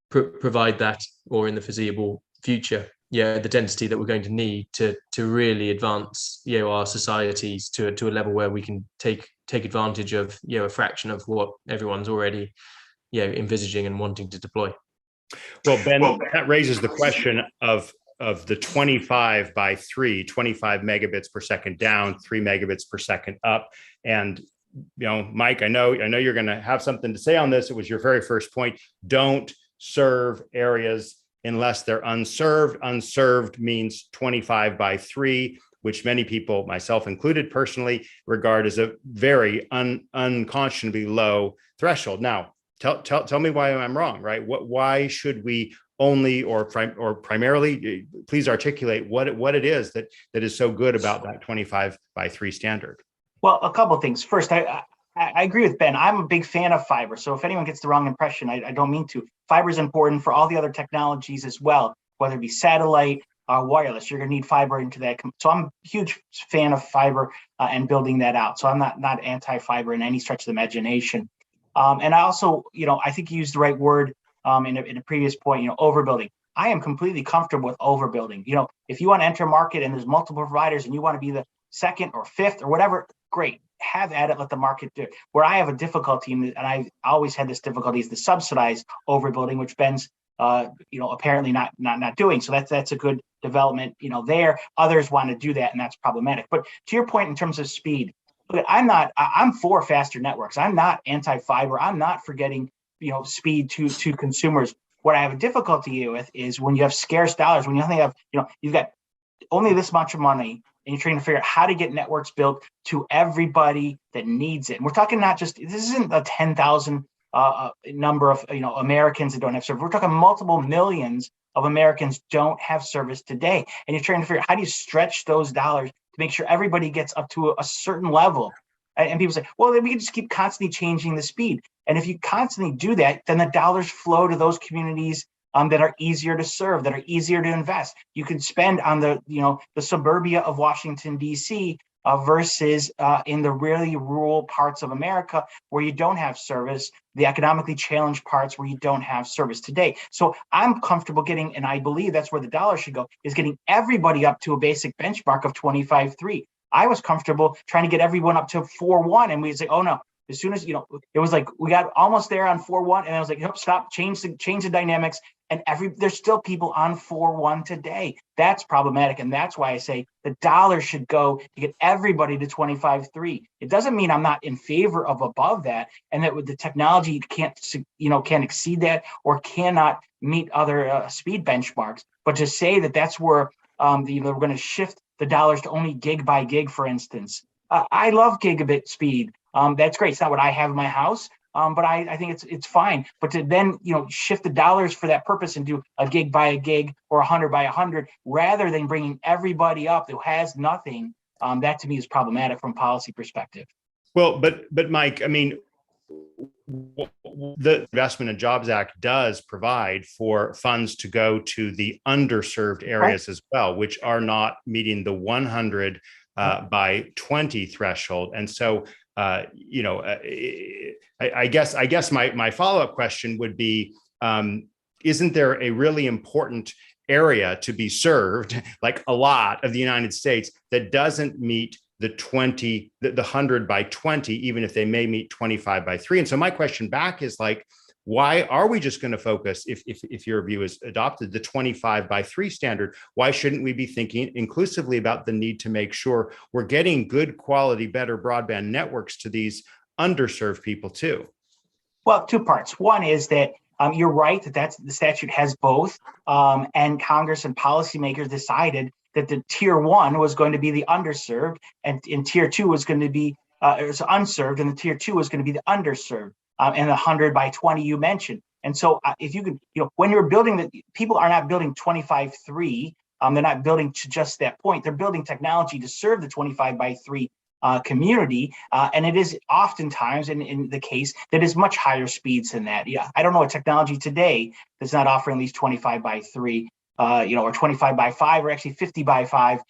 Speaker 2: provide that, or in the foreseeable future, the density that we're going to need to really advance our societies to a level where we can take advantage of a fraction of what everyone's already envisaging and wanting to deploy.
Speaker 1: Well, Ben, that raises the question of the 25 by 3, 25 megabits per second down, 3 megabits per second up. And Mike, I know you're going to have something to say on this. It was your very first point. Don't serve areas unless they're unserved. Unserved means 25 by 3, which many people, myself included personally, regard as a very unconscionably low threshold. Now, tell me why I'm wrong, right? Why should we only or primarily, please articulate what it is that is so good about that 25 by 3 standard?
Speaker 3: Well, a couple of things. First, I agree with Ben. I'm a big fan of fiber. So if anyone gets the wrong impression, I don't mean to. Fiber is important for all the other technologies as well, whether it be satellite or wireless. You're going to need fiber into that. So I'm a huge fan of fiber and building that out. So I'm not anti-fiber in any stretch of the imagination. And I also, I think you used the right word in a previous point, overbuilding. I am completely comfortable with overbuilding. If you want to enter a market and there's multiple providers and you want to be the second or fifth or whatever, great. Have at it, let the market do it. Where I have a difficulty, and I've always had this difficulty, is the subsidized overbuilding, which Ben's apparently not doing. So that's a good development, there. Others want to do that, and that's problematic. But to your point in terms of speed, look, I'm for faster networks. I'm not anti-fiber. I'm not for getting speed to consumers. What I have a difficulty with is when you have scarce dollars, when you only have, you've got only this much money, and you're trying to figure out how to get networks built to everybody that needs it. And we're talking not just, this isn't a 10,000 number of Americans that don't have service. We're talking multiple millions of Americans don't have service today. And you're trying to figure out how do you stretch those dollars to make sure everybody gets up to a certain level. And people say, well, then we can just keep constantly changing the speed. And if you constantly do that, then the dollars flow to those communities that are easier to serve, that are easier to invest. You can spend on the suburbia of Washington, D.C. Versus in the really rural parts of America where you don't have service, the economically challenged parts where you don't have service today. So I'm comfortable getting, and I believe that's where the dollar should go, is getting everybody up to a basic benchmark of 25.3. I was comfortable trying to get everyone up to 4.1, and we say, oh no. As soon as, it was like we got almost there on 4.1, and I was like, nope, stop, change the dynamics. And there's still people on 4.1 today. That's problematic. And that's why I say the dollar should go to get everybody to 25.3. It doesn't mean I'm not in favor of above that, and that with the technology can't exceed that or cannot meet other speed benchmarks. But to say that that's where we're going to shift the dollars to only gig by gig, for instance. I love gigabit speed. That's great. It's not what I have in my house, but I think it's fine. But to then shift the dollars for that purpose and do a gig by a gig or 100 by 100, rather than bringing everybody up who has nothing, that to me is problematic from a policy perspective.
Speaker 1: Well, but Mike, I mean, the Investment and Jobs Act does provide for funds to go to the underserved areas as well, which are not meeting the 100 by 20 threshold. And so, I guess my follow-up question would be, isn't there a really important area to be served, like a lot of the United States, that doesn't meet the 100 by 20, even if they may meet 25 by 3? And so my question back is like, why are we just going to focus, if your view is adopted, the 25 by 3 standard? Why shouldn't we be thinking inclusively about the need to make sure we're getting good quality, better broadband networks to these underserved people too?
Speaker 3: Well, two parts. One is that you're right that the statute has both, and Congress and policymakers decided that the tier 1 was going to be the underserved, and in tier 2 was going to be unserved, and the tier 2 was going to be the underserved. And the 100 by 20 you mentioned. And so if you can, when you're building people are not building 25.3, they're not building to just that point. They're building technology to serve the 25 by 3 community. And it is oftentimes in the case that is much higher speeds than that. Yeah, I don't know a technology today that's not offering these 25 by 3, or 25 by 5, or actually 50 by 5.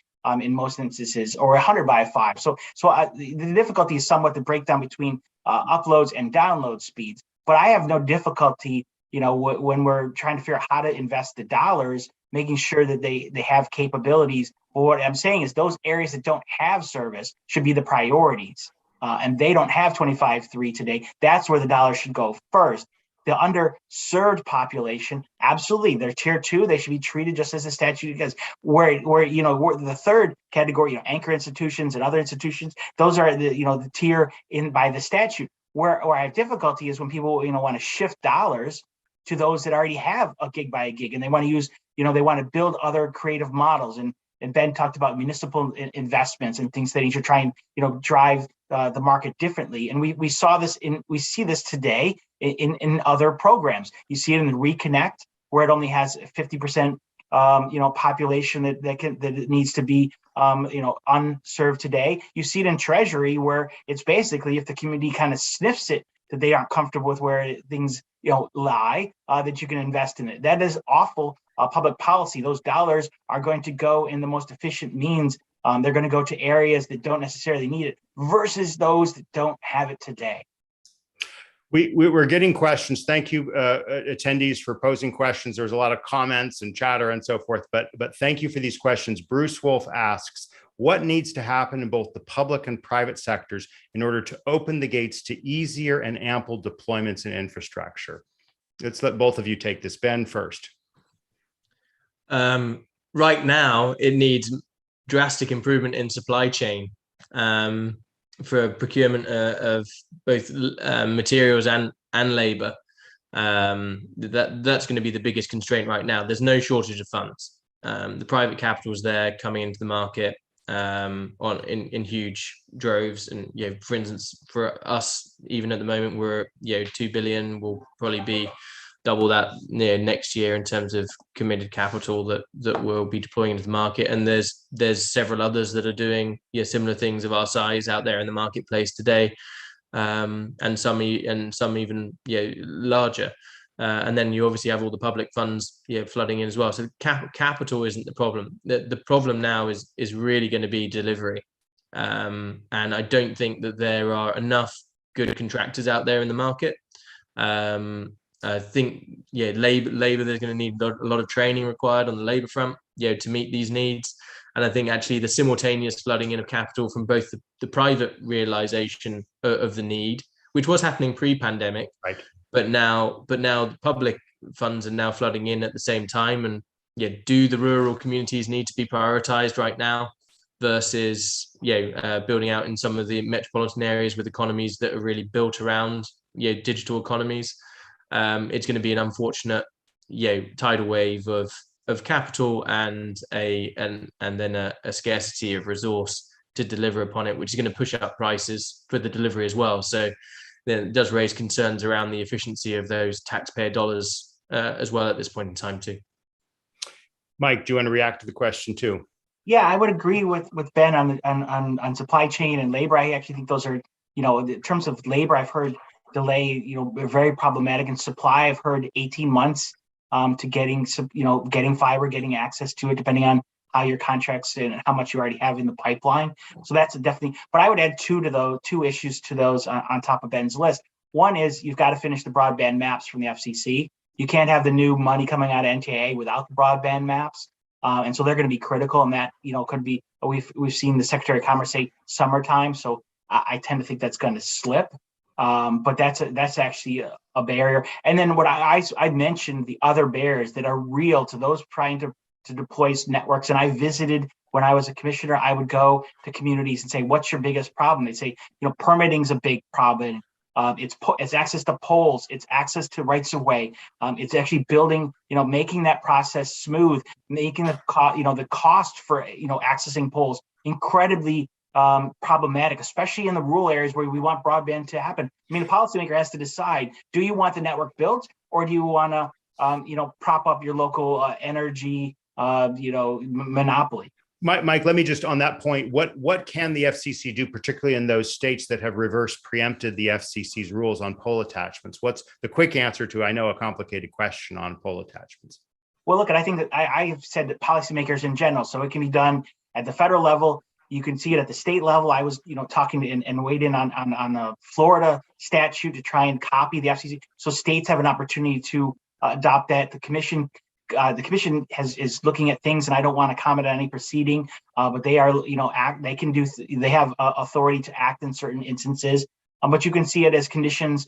Speaker 3: In most instances, or 100 by 5. So the difficulty is somewhat the breakdown between uploads and download speeds. But I have no difficulty, when we're trying to figure out how to invest the dollars, making sure that they have capabilities. But what I'm saying is those areas that don't have service should be the priorities. And they don't have 25.3 today. That's where the dollars should go first. The underserved population, absolutely, they're tier 2. They should be treated just as the statute does. Where the third category, anchor institutions and other institutions, those are the tier in by the statute. Where I have difficulty is when people want to shift dollars to those that already have a gig by a gig, and they want to use they want to build other creative models. And Ben talked about municipal investments and things that he should try and drive the market differently. And we see this today in other programs. You see it in the Reconnect, where it only has 50% population that it needs to be unserved today. You see it in Treasury, where it's basically if the community kind of sniffs it that they aren't comfortable with where things lie, that you can invest in it. That is awful public policy. Those dollars are going to go in the most efficient means. They're going to go to areas that don't necessarily need it versus those that don't have it today.
Speaker 1: We're getting questions. Thank you, attendees, for posing questions. There's a lot of comments and chatter and so forth, but thank you for these questions. Bruce Wolf asks, what needs to happen in both the public and private sectors in order to open the gates to easier and ample deployments in infrastructure? Let's let both of you take this. Ben first.
Speaker 2: Right now, it needs drastic improvement in supply chain for procurement of both materials and labor. That's going to be the biggest constraint right now. There's no shortage of funds. The private capital is there coming into the market in huge droves. And for instance, for us, even at the moment, we're 2 billion. Will probably be double that next year in terms of committed capital that we'll be deploying into the market. And there's several others that are doing similar things of our size out there in the marketplace today. And some even larger, and then you obviously have all the public funds flooding in as well. So capital isn't the problem. The problem now is really going to be delivery, and I don't think that there are enough good contractors out there in the market. I think labor there's going to need a lot of training required on the labor front to meet these needs. And I think actually the simultaneous flooding in of capital from both the private realization of the need, which was happening pre-pandemic,
Speaker 1: right,
Speaker 2: but now the public funds are now flooding in at the same time. And do the rural communities need to be prioritized right now versus building out in some of the metropolitan areas with economies that are really built around digital economies? It's going to be an unfortunate tidal wave of capital and then a scarcity of resource to deliver upon it, which is going to push up prices for the delivery as well. So then it does raise concerns around the efficiency of those taxpayer dollars as well at this point in time too.
Speaker 1: Mike, do you want to react to the question too?
Speaker 3: Yeah, I would agree with Ben on supply chain and labor. I actually think those are, in terms of labor, I've heard delay, very problematic. And supply, I've heard 18 months to getting fiber, getting access to it, depending on how your contracts and how much you already have in the pipeline. So that's definitely, but I would add two issues to those on top of Ben's list. One is you've got to finish the broadband maps from the FCC. You can't have the new money coming out of NTIA without the broadband maps. And so they're going to be critical, and that, could be, we've seen the Secretary of Commerce say summertime. So I tend to think that's going to slip. But that's actually a barrier. And then what I mentioned, the other barriers that are real to those trying to deploy networks. And I visited, when I was a commissioner, I would go to communities and say, what's your biggest problem? They'd say, permitting's a big problem. It's access to poles, it's access to rights of way. It's actually building, making that process smooth, making the cost for, accessing poles incredibly problematic, especially in the rural areas where we want broadband to happen. I mean, the policymaker has to decide, do you want the network built, or do you want to, prop up your local energy, monopoly?
Speaker 1: Mike, let me just, on that point, what can the FCC do, particularly in those states that have reverse preempted the FCC's rules on pole attachments? What's the quick answer to, I know, a complicated question on pole attachments?
Speaker 3: Well, look, I think that I have said that policymakers in general, so it can be done at the federal level. You can see it at the state level. I was, talking and weighed in on a Florida statute to try and copy the FCC. So states have an opportunity to adopt that. The commission is looking at things, and I don't want to comment on any proceeding, but they are, they have authority to act in certain instances. But you can see it as conditions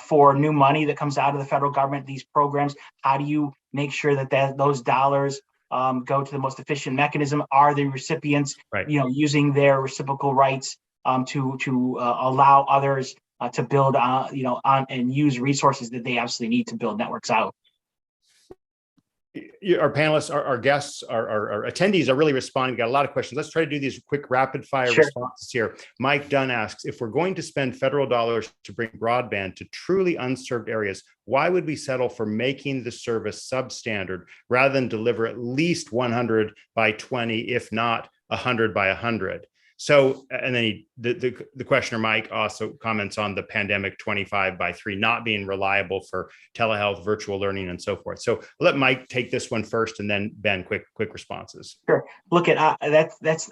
Speaker 3: for new money that comes out of the federal government, these programs. How do you make sure that those dollars go to the most efficient mechanism? Are the recipients,
Speaker 1: right,
Speaker 3: using their reciprocal rights to allow others to build, on and use resources that they absolutely need to build networks out?
Speaker 1: Our panelists, our guests, our attendees are really responding. We've got a lot of questions. Let's try to do these quick rapid fire responses here. Mike Dunn asks, if we're going to spend federal dollars to bring broadband to truly unserved areas, why would we settle for making the service substandard rather than deliver at least 100 by 20, if not 100 by 100? So, and then the questioner, Mike, also comments on the pandemic 25 by 3 not being reliable for telehealth, virtual learning, and so forth. So I'll let Mike take this one first, and then Ben, quick responses.
Speaker 3: Sure. Look at that's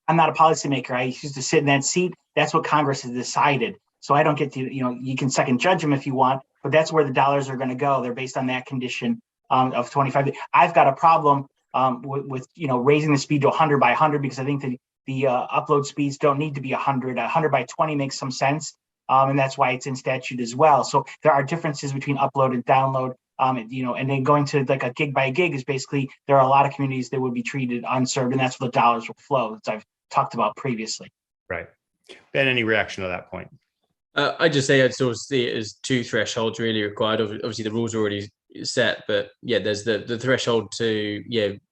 Speaker 3: I'm not a policymaker. I used to sit in that seat. That's what Congress has decided. So I don't get to, you can second judge them if you want, but that's where the dollars are going to go. They're based on that condition of 25. I've got a problem with raising the speed to 100 by 100 because I think that the upload speeds don't need to be 100. 100 by 20 makes some sense, and that's why it's in statute as well. So there are differences between upload and download, and then going to like a gig by gig is basically, there are a lot of communities that would be treated unserved, and that's where the dollars will flow, as I've talked about previously.
Speaker 1: Right. Ben, any reaction to that point?
Speaker 2: I just say I'd sort of see it as two thresholds really required. Obviously, the rules are already set, but yeah, there's the threshold to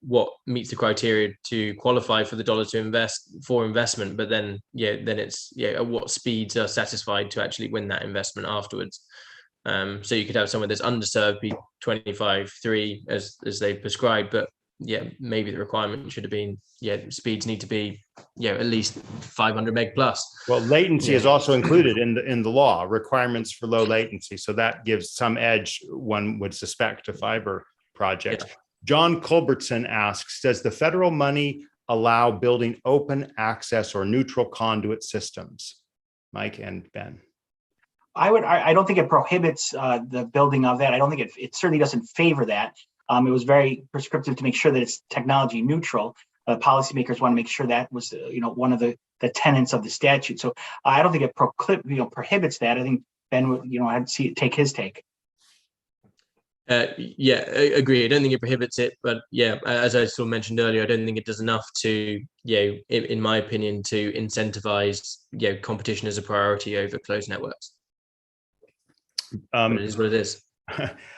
Speaker 2: what meets the criteria to qualify for the dollar to investment, but then then it's at what speeds are satisfied to actually win that investment afterwards. So you could have someone that's underserved be 25.3 as they prescribed, but maybe the requirement should have been speeds need to be at least 500 meg plus.
Speaker 1: Well, latency is also included in the law, requirements for low latency. So that gives some edge, one would suspect, to fiber projects. Yeah. John Culbertson asks, does the federal money allow building open access or neutral conduit systems? Mike and Ben.
Speaker 3: I don't think it prohibits the building of that. I don't think it certainly doesn't favor that. It was very prescriptive to make sure that it's technology neutral. Policymakers want to make sure that was, one of the tenets of the statute. So I don't think it prohibits that. I think Ben would, I'd take his take.
Speaker 2: I agree. I don't think it prohibits it, but as I sort of mentioned earlier, I don't think it does enough to, in my opinion, to incentivize, competition as a priority over closed networks. It is what it is.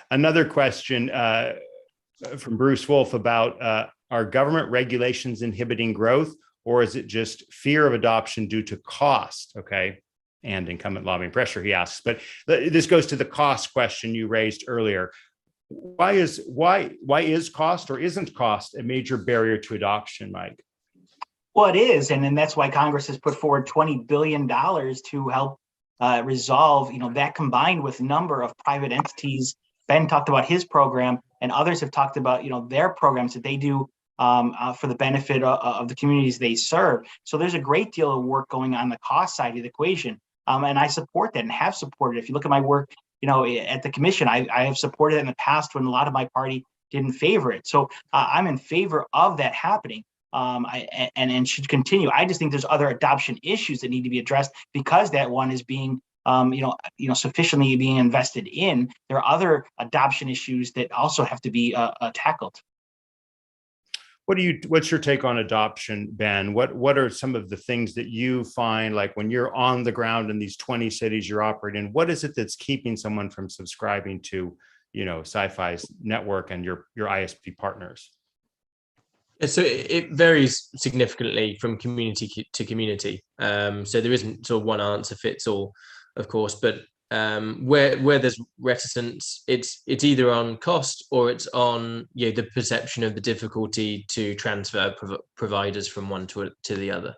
Speaker 1: Another question from Bruce Wolf about are government regulations inhibiting growth, or is it just fear of adoption due to cost? Okay, and incumbent lobbying pressure, he asks. But this goes to the cost question you raised earlier. Why is cost or isn't cost a major barrier to adoption, Mike?
Speaker 3: Well, it is, and that's why Congress has put forward $20 billion to help resolve, that combined with a number of private entities. Ben talked about his program, and others have talked about, their programs that they do for the benefit of the communities they serve. So there's a great deal of work going on the cost side of the equation, and I support that and have supported it. If you look at my work, at the commission, I have supported it in the past when a lot of my party didn't favor it. So I'm in favor of that happening. And should continue. I just think there's other adoption issues that need to be addressed because that one is being, sufficiently being invested in. There are other adoption issues that also have to be tackled.
Speaker 1: What's your take on adoption, Ben? What are some of the things that you find, like when you're on the ground in these 20 cities you're operating in, what is it that's keeping someone from subscribing to, Sci-Fi's network and your ISP partners?
Speaker 2: So it varies significantly from community to community. So there isn't sort of one answer fits all, of course, but where there's reticence, it's either on cost or it's on the perception of the difficulty to transfer providers from one to the other.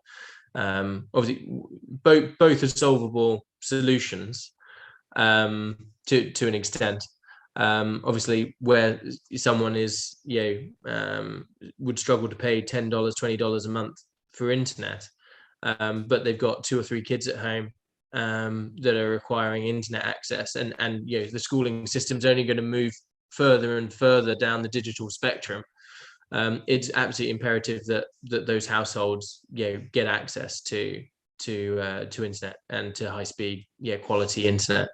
Speaker 2: Obviously, both are solvable solutions to an extent. Obviously, where someone is would struggle to pay $10, $20 a month for internet, but they've got 2 or 3 kids at home that are requiring internet access, and the schooling system's only going to move further and further down the digital spectrum. It's absolutely imperative that those households get access to internet and to high speed quality internet,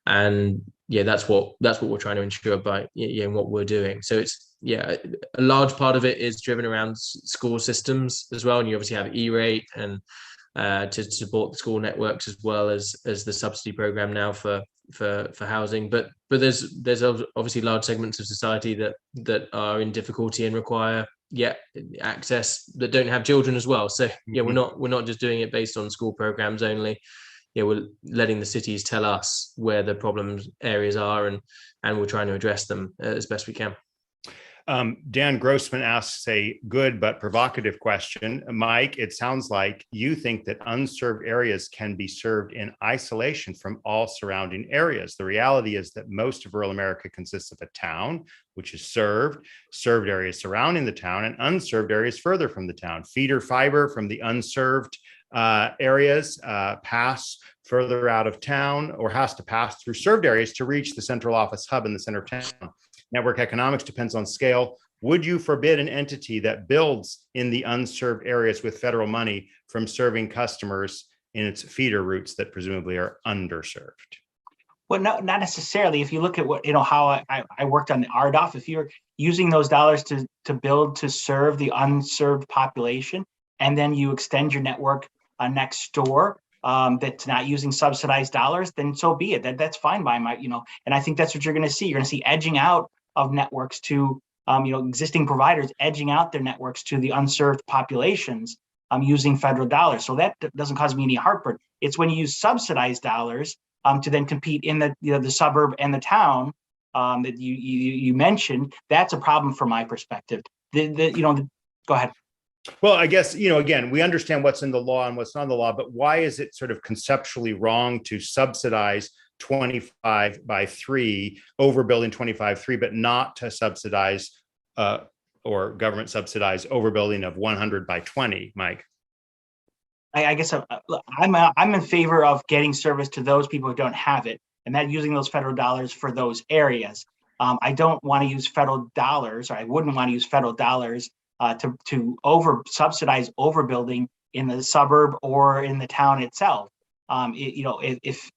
Speaker 2: and that's what we're trying to ensure by what we're doing. So it's a large part of it is driven around school systems as well, and you obviously have E-rate and to support the school networks as well as the subsidy program now for housing, but there's obviously large segments of society that are in difficulty and require access that don't have children as well. So we're not just doing it based on school programs only. We're letting the cities tell us where the problem areas are, and we're trying to address them as best we can.
Speaker 1: Dan Grossman asks a good but provocative question. Mike, it sounds like you think that unserved areas can be served in isolation from all surrounding areas. The reality is that most of rural America consists of a town, which is served areas surrounding the town, and unserved areas further from the town. Feeder fiber from the unserved areas pass further out of town, or has to pass through served areas to reach the central office hub in the center of town. Network economics depends on scale. Would you forbid an entity that builds in the unserved areas with federal money from serving customers in its feeder routes that presumably are underserved?
Speaker 3: Well, not necessarily. If you look at what, how I worked on the RDOF, if you're using those dollars to build to serve the unserved population, and then you extend your network next door, that's not using subsidized dollars, then so be it. That's fine by my, and I think that's what you're going to see. You're going to see edging out of networks to, existing providers edging out their networks to the unserved populations using federal dollars. So that doesn't cause me any heartburn. It's when you use subsidized dollars to then compete in the suburb and the town that you mentioned. That's a problem from my perspective. Go ahead.
Speaker 1: Well, I guess, again, we understand what's in the law and what's not in the law, but why is it sort of conceptually wrong to subsidize 25 by 3 overbuilding 25/3, but not to subsidize or government subsidize overbuilding of 100 by 20, Mike?
Speaker 3: I guess I'm in favor of getting service to those people who don't have it, and that using those federal dollars for those areas. I don't want to use federal dollars, or I wouldn't want to use federal dollars to subsidize overbuilding in the suburb or in the town itself. If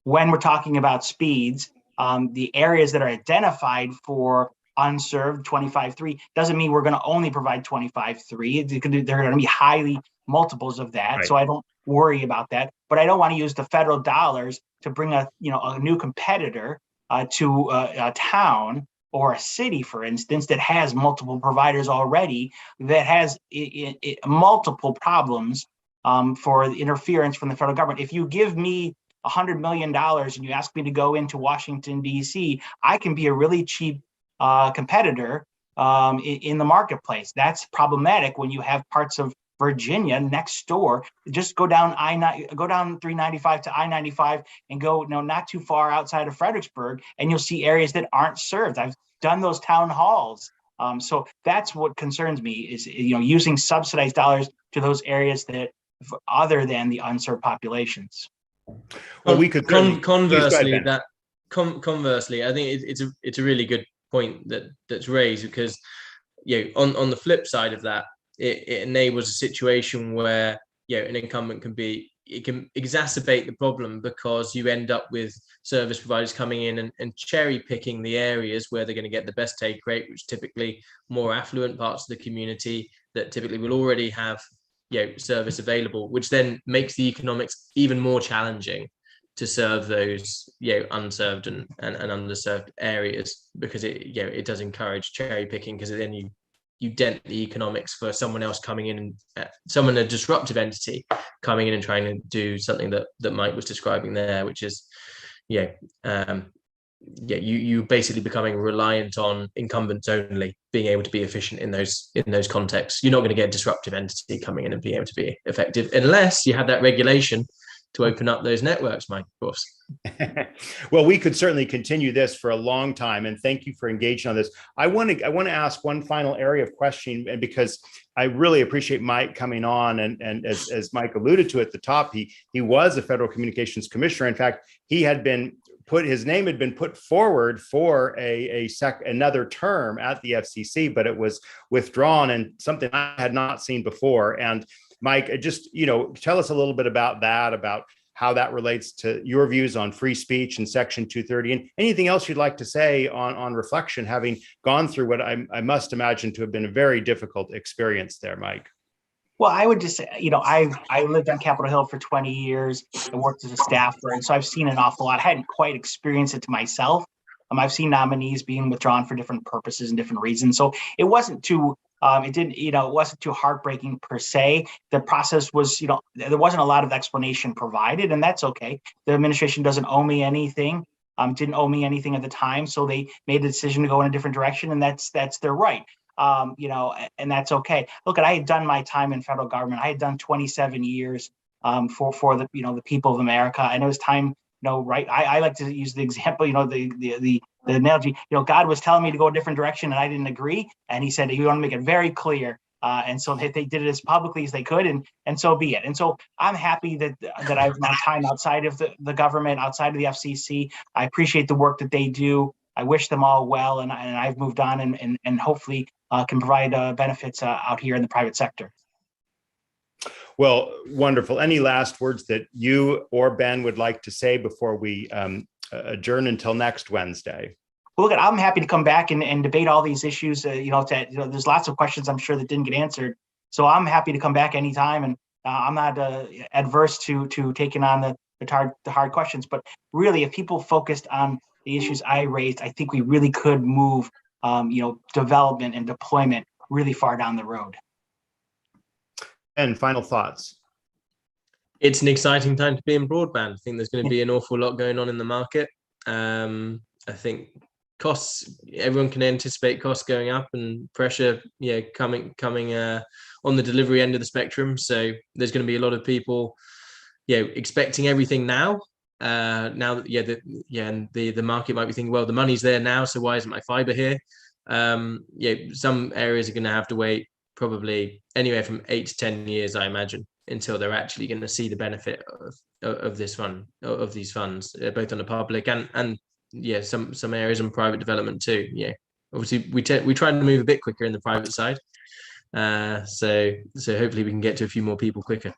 Speaker 3: when we're talking about speeds, the areas that are identified for unserved 25/3 doesn't mean we're going to only provide 25/3. They're going to be highly multiples of that, right. So I don't worry about that. But I don't want to use the federal dollars to bring a new competitor to a town or a city, for instance, that has multiple providers already, that has multiple problems for interference from the federal government. If you give me $100 million and you ask me to go into Washington, D.C., I can be a really cheap competitor in the marketplace. That's problematic when you have parts of Virginia next door. Just go down 395 to I-95 and go not too far outside of Fredericksburg, and you'll see areas that aren't served. I've done those town halls. So that's what concerns me is using subsidized dollars to those areas that other than the unserved populations.
Speaker 1: Well, we could
Speaker 2: conversely, I think it's a really good point that's raised, because on the flip side of that, it enables a situation where an incumbent can exacerbate the problem, because you end up with service providers coming in and cherry picking the areas where they're going to get the best take rate, which typically more affluent parts of the community that typically will already have service available, which then makes the economics even more challenging to serve those unserved and underserved areas, because it does encourage cherry picking, because then you dent the economics for someone else coming in, and a disruptive entity coming in and trying to do something that Mike was describing there, which is you basically becoming reliant on incumbents only being able to be efficient in those contexts. You're not going to get a disruptive entity coming in and being able to be effective unless you have that regulation to open up those networks, Mike, of course.
Speaker 1: Well, we could certainly continue this for a long time, and thank you for engaging on this. I want to ask one final area of questioning, and because I really appreciate Mike coming on, and as Mike alluded to at the top, he was a Federal Communications Commissioner. In fact, his name had been put forward for another term at the FCC, but it was withdrawn, and something I had not seen before. And Mike, just tell us a little bit about that, about how that relates to your views on free speech and Section 230, and anything else you'd like to say on reflection, having gone through what I must imagine to have been a very difficult experience there, Mike.
Speaker 3: Well, I would just say, I lived on Capitol Hill for 20 years. I worked as a staffer, and so I've seen an awful lot. I hadn't quite experienced it to myself. I've seen nominees being withdrawn for different purposes and different reasons. So it wasn't too it wasn't too heartbreaking per se. The process was, there wasn't a lot of explanation provided, and that's okay. The administration doesn't owe me anything, didn't owe me anything at the time. So they made the decision to go in a different direction, and that's their right. And that's okay. Look, I had done my time in federal government. I had done 27 years for the people of America, and it was time. Right? I like to use the example. The analogy. God was telling me to go a different direction, and I didn't agree. And He said, "You want to make it very clear." And so they did it as publicly as they could, and so be it. And so I'm happy that I've my time outside of the government, outside of the FCC. I appreciate the work that they do. I wish them all well, and I've moved on, and hopefully can provide benefits out here in the private sector.
Speaker 1: Well, wonderful. Any last words that you or Ben would like to say before we adjourn until next Wednesday?
Speaker 3: Well, look, I'm happy to come back and debate all these issues. There's lots of questions I'm sure that didn't get answered. So I'm happy to come back anytime I'm not adverse to taking on the hard questions, but really, if people focused on the issues I raised, I think we really could move, development and deployment really far down the road.
Speaker 1: And final thoughts.
Speaker 2: It's an exciting time to be in broadband. I think there's going to be an awful lot going on in the market. I think costs, everyone can anticipate costs going up and pressure, coming on the delivery end of the spectrum. So there's going to be a lot of people, expecting everything now. And the market might be thinking, well, the money's there now, so why isn't my fiber here? Some areas are going to have to wait probably anywhere from 8 to 10 years, I imagine, until they're actually going to see the benefit of these funds, both on the public and some areas in private development too. Obviously we try to move a bit quicker in the private side, so hopefully we can get to a few more people quicker.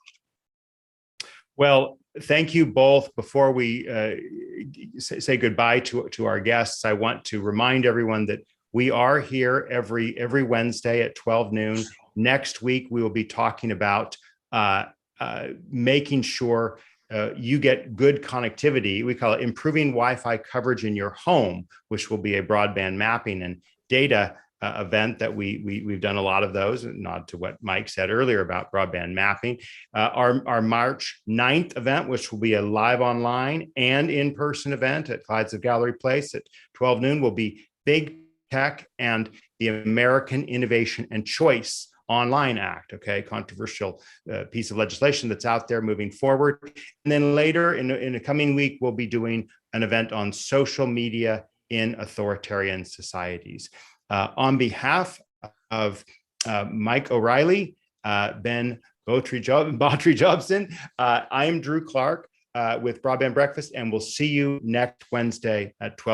Speaker 1: Well, thank you both. Before we say goodbye to our guests, I want to remind everyone that we are here every Wednesday at 12 noon. Next week, we will be talking about making sure you get good connectivity. We call it improving Wi-Fi coverage in your home, which will be a broadband mapping and data event that we've done a lot of those, and nod to what Mike said earlier about broadband mapping. Our March 9th event, which will be a live online and in-person event at Clydes of Gallery Place at 12 noon, will be Big Tech and the American Innovation and Choice Online Act, controversial piece of legislation that's out there moving forward. And then later in the coming week, we'll be doing an event on social media in authoritarian societies. On behalf of Mike O'Reilly, Ben Bautry-Jobson, I am Drew Clark with Broadband Breakfast, and we'll see you next Wednesday at 12.